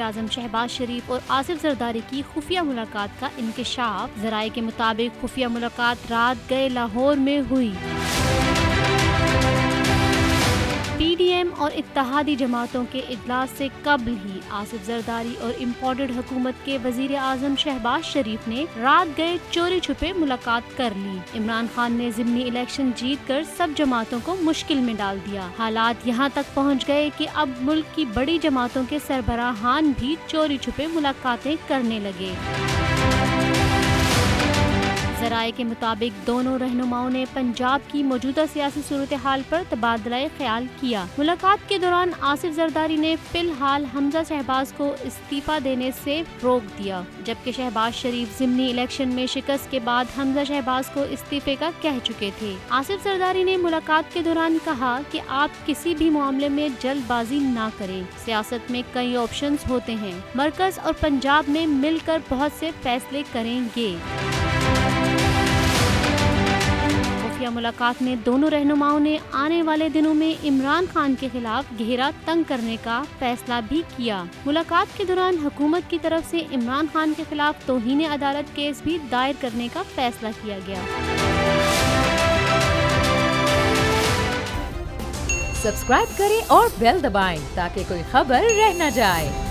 आज़म शहबाज शरीफ और आसिफ जरदारी की खुफिया मुलाकात का इंकशाफ। ज़राए के मुताबिक खुफिया मुलाकात रात गए लाहौर में हुई। PDM और इत्तेहादी जमातों के इजलास से कबल ही आसिफ जरदारी और इम्पोर्टेड हुकूमत के वजीर आजम शहबाज शरीफ ने रात गए चोरी छुपे मुलाकात कर ली। इमरान खान ने ज़िमनी इलेक्शन जीतकर सब जमातों को मुश्किल में डाल दिया। हालात यहाँ तक पहुँच गए कि अब मुल्क की बड़ी जमातों के सरबराहान भी चोरी छुपे मुलाकातें करने लगे। ज़राए के मुताबिक दोनों रहनुमाओं ने पंजाब की मौजूदा सियासी सूरत हाल पर तबादला ख्याल किया। मुलाकात के दौरान आसिफ जरदारी ने फिलहाल हमजा शहबाज को इस्तीफा देने से रोक दिया, जबकि शहबाज शरीफ ज़िमनी इलेक्शन में शिकस्त के बाद हमजा शहबाज को इस्तीफे का कह चुके थे। आसिफ जरदारी ने मुलाकात के दौरान कहा कि आप किसी भी मामले में जल्दबाजी ना करें। सियासत में कई ऑप्शंस होते हैं, मरकज और पंजाब में मिलकर बहुत से फैसले करेंगे। मुलाकात में दोनों रहनुमाओं ने आने वाले दिनों में इमरान खान के खिलाफ घेरा तंग करने का फैसला भी किया। मुलाकात के दौरान हुकूमत की तरफ से इमरान खान के खिलाफ तौहीन अदालत केस भी दायर करने का फैसला किया गया। सब्सक्राइब करें और बेल दबाएं ताकि कोई खबर रह न जाए।